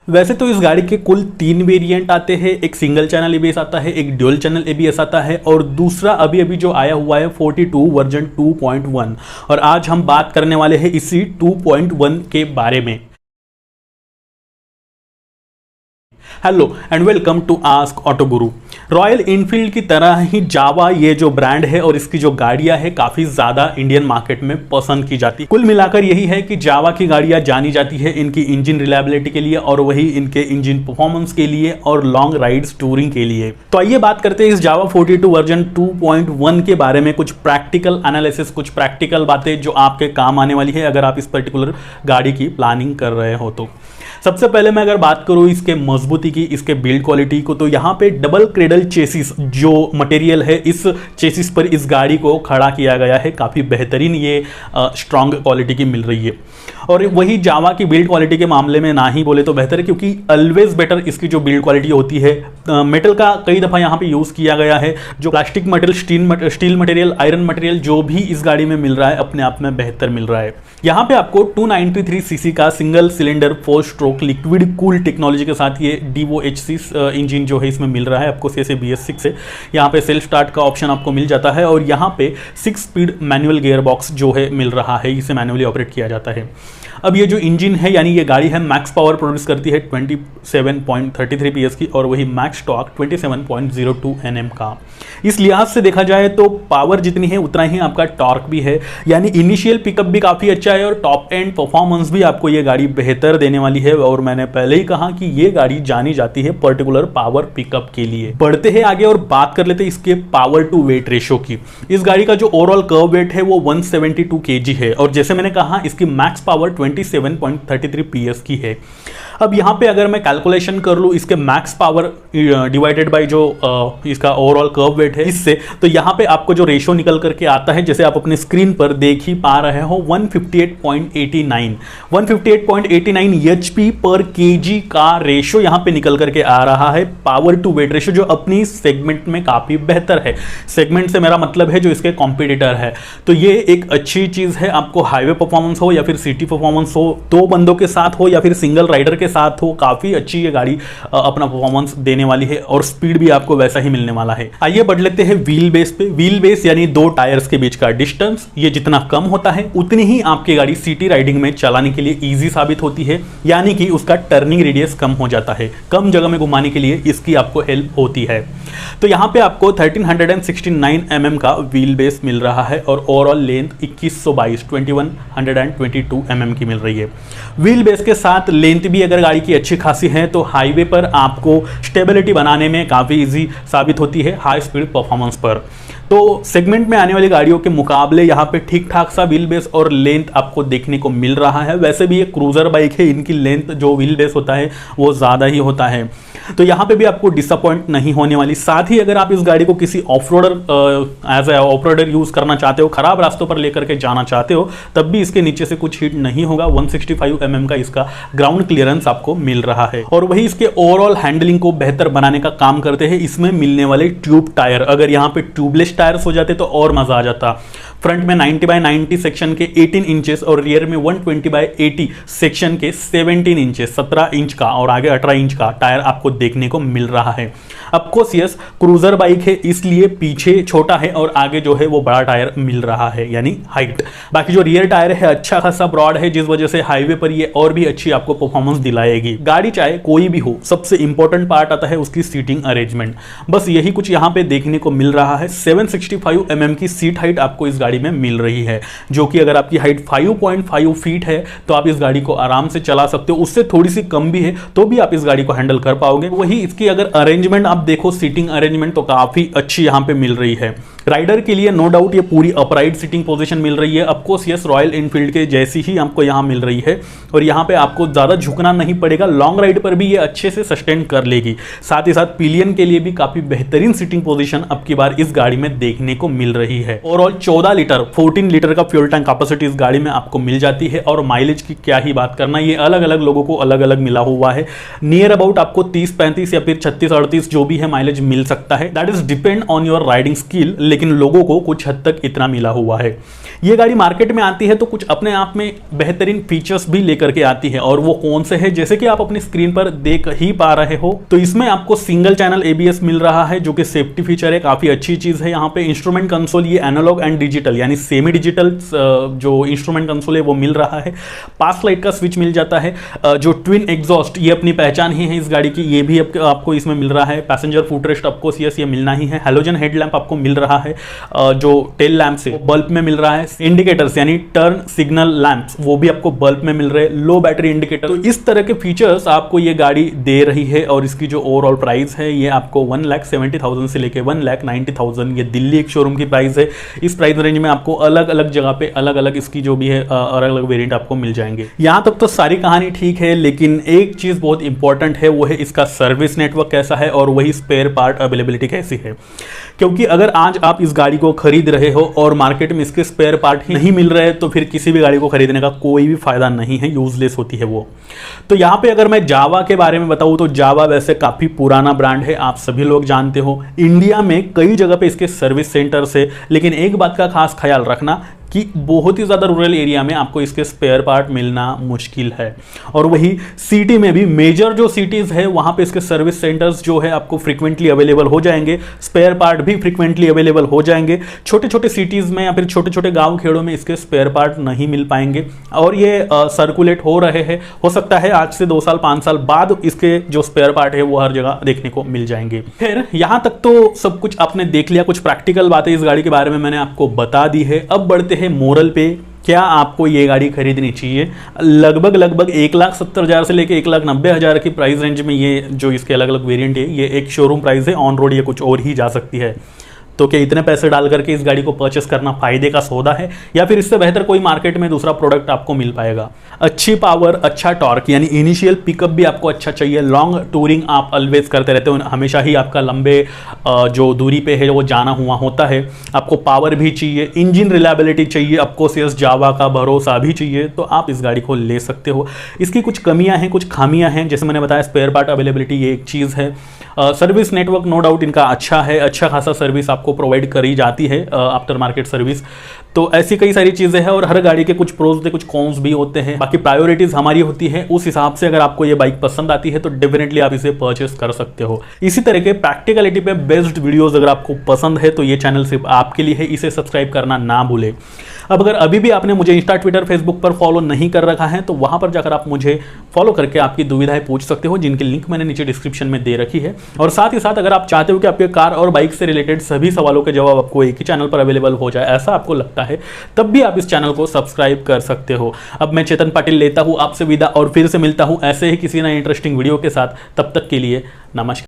वैसे तो इस गाड़ी के कुल 3 वेरिएंट आते हैं, एक सिंगल चैनल एबीएस आता है, एक ड्यूल चैनल एबीएस आता है और दूसरा अभी अभी जो आया हुआ है 42 वर्जन 2.1। और आज हम बात करने वाले हैं इसी 2.1 के बारे में। Hello and welcome to Ask Auto Guru. Royal Enfield की तरह ही जावा ये जो ब्रांड है और इसकी जो गाड़ियां है काफ़ी ज़्यादा इंडियन मार्केट में पसंद की जाती है। कुल मिलाकर यही है कि जावा की गाड़ियां जानी जाती है इनकी इंजन रिलायबिलिटी के लिए और वही इनके इंजन परफॉर्मेंस के लिए और लॉन्ग राइड्स टूरिंग के लिए। तो आइए बात करते हैं इस जावा 42 वर्जन 2.1 के बारे में, कुछ प्रैक्टिकल एनालिसिस, कुछ प्रैक्टिकल बातें जो आपके काम आने वाली है अगर आप इस पर्टिकुलर गाड़ी की प्लानिंग कर रहे हो। तो सबसे पहले मैं अगर बात करूं इसके मजबूती की, इसके बिल्ड क्वालिटी को, तो यहाँ पे डबल क्रेडल चेसिस जो मटेरियल है इस चेसिस पर इस गाड़ी को खड़ा किया गया है, काफ़ी बेहतरीन ये स्ट्रॉन्ग क्वालिटी की मिल रही है। और वही जावा की बिल्ड क्वालिटी के मामले में ना ही बोले तो बेहतर है, क्योंकि ऑलवेज बेटर इसकी जो बिल्ड क्वालिटी होती है। मेटल का कई दफ़ा यहाँ पे यूज़ किया गया है, जो plastic material, steel material, iron material जो भी इस गाड़ी में मिल रहा है अपने आप में बेहतर मिल रहा है। यहाँ पे आपको 293 सीसी का single cylinder 4 stroke liquid cool technology के साथ ये DOHC इंजन जो है इसमें मिल रहा है आपको CSA BS6 से। यहाँ पे सेल्फ स्टार्ट का ऑप्शन आपको मिल जाता है और यहाँ पे 6 स्पीड मैनुअल गियर बॉक्स जो है मिल रहा है, इसे मैनुअली ऑपरेट किया जाता है। अब ये जो इंजन है यानी ये गाड़ी है मैक्स पावर प्रोड्यूस करती है 27.33 PS की और वही मैक्स टॉर्क 27.02 Nm का। इस लिहाज से देखा जाए तो पावर जितनी है उतना ही आपका टॉर्क भी है, यानी इनिशियल पिकअप भी काफ़ी अच्छा है और टॉप एंड परफॉर्मेंस भी आपको ये गाड़ी बेहतर देने वाली है। और मैंने पहले ही कहा कि ये गाड़ी जानी जाती है पर्टिकुलर पावर पिकअप के लिए। बढ़ते हैं आगे और बात कर लेते हैं इसके पावर टू वेट रेशो की। इस गाड़ी का जो ओवरऑल कर्व वेट है वो 172 kg है और जैसे मैंने कहा इसकी मैक्स पावर 27.33 PS की है। अब यहाँ पे अगर मैं कैलकुलेशन कर लूँ इसके मैक्स पावर डिवाइडेड बाय जो इसका ओवरऑल कर्व वेट है इससे, तो यहाँ पे आपको जो रेशो निकल करके आता है जैसे आप अपने स्क्रीन पर देख ही पा रहे हो 158.89 HP पर kg का रेशो यहाँ पे निकल करके आ रहा है, पावर टू वेट रेशो, जो अपनी सेगमेंट में काफ़ी बेहतर है। सेगमेंट से मेरा मतलब है जो इसके कॉम्पिटिटर है। तो ये एक अच्छी चीज़ है, आपको हाईवे परफॉर्मेंस हो या फिर सिटी परफॉर्मेंस हो, 2 बंदों के साथ हो या फिर सिंगल राइडर के साथ हो, काफ़ी अच्छी ये गाड़ी अपना परफॉर्मेंस देने वाली है और स्पीड भी आपको वैसा ही मिलने वाला है। आइए बढ़ लेते हैं व्हील बेस पे। व्हील बेस यानी 2 टायर्स के बीच का डिस्टेंस, ये जितना कम होता है उतनी ही आपकी गाड़ी सिटी राइडिंग में चलाने के लिए ईजी साबित होती है, यानी कि उसका टर्निंग रेडियस कम हो जाता है, कम जगह में घुमाने के लिए इसकी आपको हेल्प होती है। तो यहाँ पे आपको 1369 mm का व्हील बेस मिल रहा है और ओवरऑल लेंथ 2122 mm की मिल रही है। व्हील बेस के साथ लेंथ भी अगर गाड़ी की अच्छी खासी है तो हाईवे पर आपको स्टेबिलिटी बनाने में काफ़ी इजी साबित होती है हाई स्पीड परफॉर्मेंस पर। तो सेगमेंट में आने वाली गाड़ियों के मुकाबले यहाँ पे ठीक ठाक सा व्हील बेस और लेंथ आपको देखने को मिल रहा है। वैसे भी ये क्रूजर बाइक है, इनकी लेंथ जो व्हील बेस होता है वो ज़्यादा ही होता है, तो यहाँ पे भी आपको डिसअपॉइंट नहीं होने वाली। साथ ही अगर आप इस गाड़ी को किसी off-roader as a off-roader use करना चाहते हो, खराब रास्तों पर लेकर के जाना चाहते हो, तब भी इसके नीचे से कुछ हिट नहीं होगा। 165 mm का इसका ग्राउंड क्लियरेंस आपको मिल रहा है और वही इसके ओवरऑल हैंडलिंग को बेहतर बनाने का काम करते हैं इसमें मिलने वाले ट्यूब टायर। अगर यहाँ पे ट्यूबलेस टायर्स हो जाते तो और मजा आ जाता। फ्रंट में 90/90 सेक्शन के 18 इंचेस और रियर में 120/80 सेक्शन के 17 इंचेस 17 इंच का और आगे 18 इंच का टायर आपको देखने को मिल रहा है। ऑफकोर्स यस क्रूजर बाइक है इसलिए पीछे छोटा है और आगे जो है वो बड़ा टायर मिल रहा है यानी हाइट। बाकी जो रियर टायर है अच्छा खासा ब्रॉड है, जिस वजह से हाईवे पर ये और भी अच्छी आपको परफॉर्मेंस दिलाएगी। गाड़ी चाहे कोई भी हो, सबसे इंपॉर्टेंट पार्ट आता है उसकी सीटिंग अरेंजमेंट। बस यही कुछ यहाँ पे देखने को मिल रहा है। 765 mm की सीट हाइट आपको इस गाड़ी में मिल रही है, जो कि अगर आपकी हाइट 5.5 फीट है तो आप इस गाड़ी को आराम से चला सकते हो। उससे थोड़ी सी कम भी है तो भी आप इस गाड़ी को हैंडल कर पाओगे। वही इसकी अगर अरेंजमेंट आप देखो, सीटिंग अरेंजमेंट तो काफी अच्छी यहाँ पे मिल रही है। राइडर के लिए नो डाउट ये पूरी अपराइट सीटिंग पोजीशन मिल रही है। ऑफकोर्स यस रॉयल इनफील्ड के जैसी ही आपको यहाँ मिल रही है और यहाँ पे आपको ज़्यादा झुकना नहीं पड़ेगा। लॉन्ग राइड पर भी ये अच्छे से सस्टेन कर लेगी। साथ ही साथ पिलियन के लिए भी काफ़ी बेहतरीन सीटिंग पोजीशन अब की बार इस गाड़ी में देखने को मिल रही है। ओवरऑल 14 लीटर का फ्यूल टैंक कैपेसिटी इस गाड़ी में आपको मिल जाती है और माइलेज की क्या ही बात करना, ये अलग अलग लोगों को अलग अलग मिला हुआ है। नियर अबाउट आपको 30-35 या फिर 36-38 जो भी है माइलेज मिल सकता है। That is depend on your riding skill. लेकिन लोगों को कुछ हद तक इतना मिला हुआ है। ये गाड़ी मार्केट में आती है तो कुछ अपने आप में बेहतरीन फीचर्स भी लेकर के आती है, और वो कौन से हैं, जैसे कि आप अपनी स्क्रीन पर देख ही पा रहे हो। तो इसमें आपको सिंगल चैनल ABS मिल रहा है, जो कि सेफ्टी फीचर है, काफी अच्छी चीज है। यहाँ पे इंस्ट्रूमेंट कंसोल ये एनालॉग एंड डिजिटल यानी सेमी डिजिटल जो इंस्ट्रूमेंट कंसोल है वो मिल रहा है। पास लाइट का स्विच मिल जाता है। जो ट्विन एग्जॉस्ट, ये अपनी पहचान ही है इस गाड़ी की, ये भी आपको इसमें मिल रहा है। पैसेंजर फुटरेस्ट आपको CS ये मिलना ही है। हैलोजन हेडलैम्प आपको मिल रहा है, जो टेल लैंप से बल्ब में मिल रहा है। इंडिकेटर्स यानी टर्न सिग्नल लैंप्स वो भी आपको बल्ब में मिल रहे हैं। लो बैटरी इंडिकेटर, तो इस तरह के फीचर्स आपको ये गाड़ी दे रही है। और इसकी जो ओवरऑल प्राइस है ये आपको 1,70,000 से लेके 1,90,000 ये दिल्ली एक शोरूम की प्राइस है। इस प्राइस रेंज में आपको अलग अलग जगह पे अलग अलग इसकी जो भी है अलग अलग वेरिएंट आपको मिल जाएंगे। यहां तक तो सारी कहानी ठीक है, लेकिन एक चीज बहुत इंपॉर्टेंट है, वो है इसका सर्विस नेटवर्क कैसा है और वही स्पेयर पार्ट अवेलेबिलिटी कैसी है। क्योंकि अगर आज आप इस गाड़ी को खरीद रहे हो और मार्केट में इसके स्पेयर पार्ट ही नहीं मिल रहे, तो फिर किसी भी गाड़ी को खरीदने का कोई भी फायदा नहीं है, यूजलेस होती है वो। तो यहाँ पे अगर मैं जावा के बारे में बताऊँ तो जावा वैसे काफी पुराना ब्रांड है, आप सभी लोग जानते हो। इंडिया में कई जगह पे इसके सर्विस सेंटर्स है, लेकिन एक बात का खास ख्याल रखना कि बहुत ही ज़्यादा रूरल एरिया में आपको इसके स्पेयर पार्ट मिलना मुश्किल है। और वही सिटी में भी, मेजर जो सिटीज़ है वहाँ पे इसके सर्विस सेंटर्स जो है आपको फ्रीक्वेंटली अवेलेबल हो जाएंगे, स्पेयर पार्ट भी फ्रीक्वेंटली अवेलेबल हो जाएंगे। छोटे छोटे सिटीज़ में या फिर छोटे छोटे गाँव खेड़ों में इसके स्पेयर पार्ट नहीं मिल पाएंगे, और ये सर्कुलेट हो रहे हैं। हो सकता है आज से 2 साल 5 साल बाद इसके जो स्पेयर पार्ट है वो हर जगह देखने को मिल जाएंगे। फिर यहाँ तक तो सब कुछ आपने देख लिया, कुछ प्रैक्टिकल बातें इस गाड़ी के बारे में मैंने आपको बता दी है। अब बढ़ते हैं मोरल पे, क्या आपको ये गाड़ी खरीदनी चाहिए। लगभग 1,70,000 से लेके 1,90,000 की प्राइस रेंज में ये जो इसके अलग अलग वेरिएंट है, ये एक शोरूम प्राइस है। ऑन रोड ये कुछ और ही जा सकती है। तो क्या इतने पैसे डाल करके इस गाड़ी को परचेस करना फायदे का सौदा है, या फिर इससे बेहतर कोई मार्केट में दूसरा प्रोडक्ट आपको मिल पाएगा। अच्छी पावर, अच्छा टॉर्क यानी इनिशियल पिकअप भी आपको अच्छा चाहिए। लॉन्ग टूरिंग आप ऑलवेज करते रहते हो, हमेशा ही आपका लंबे जो दूरी पे है वो जाना हुआ होता है। आपको पावर भी चाहिए, इंजन रिलायबिलिटी चाहिए, आपको CS जावा का भरोसा भी चाहिए, तो आप इस गाड़ी को ले सकते हो। इसकी कुछ कमियां हैं, कुछ खामियां हैं, जैसे मैंने बताया स्पेयर पार्ट अवेलेबिलिटी ये एक चीज़ है। सर्विस नेटवर्क नो डाउट इनका अच्छा है, अच्छा खासा सर्विस आपको प्रोवाइड करी जाती है, आफ्टर मार्केट सर्विस। तो ऐसी कई सारी चीज़ें हैं, और हर गाड़ी के कुछ प्रोज होते हैं, कुछ कॉन्स भी होते हैं। बाकी प्रायोरिटीज़ हमारी होती है, उस हिसाब से अगर आपको ये बाइक पसंद आती है तो डेफिनेटली आप इसे परचेस कर सकते हो। इसी तरह के प्रैक्टिकलिटी पे बेस्ड वीडियोस अगर आपको पसंद है तो ये चैनल सिर्फ आपके लिए है, इसे सब्सक्राइब करना ना भूले। अब अगर अभी भी आपने मुझे इंस्टा, ट्विटर, फेसबुक पर फॉलो नहीं कर रखा है तो वहां पर जाकर आप मुझे फॉलो करके आपकी दुविधाएं पूछ सकते हो, जिनकी लिंक मैंने नीचे डिस्क्रिप्शन में दे रखी है। और साथ ही साथ अगर आप चाहते हो कि आपके कार और बाइक से रिलेटेड सभी सवालों के जवाब आपको एक ही चैनल पर अवेलेबल हो जाए, ऐसा आपको लगता है, तब भी आप इस चैनल को सब्सक्राइब कर सकते हो। अब मैं चेतन पाटिल लेता हूं आपसे विदा, और फिर से मिलता हूं ऐसे ही किसी नए इंटरेस्टिंग वीडियो के साथ। तब तक के लिए नमस्कार।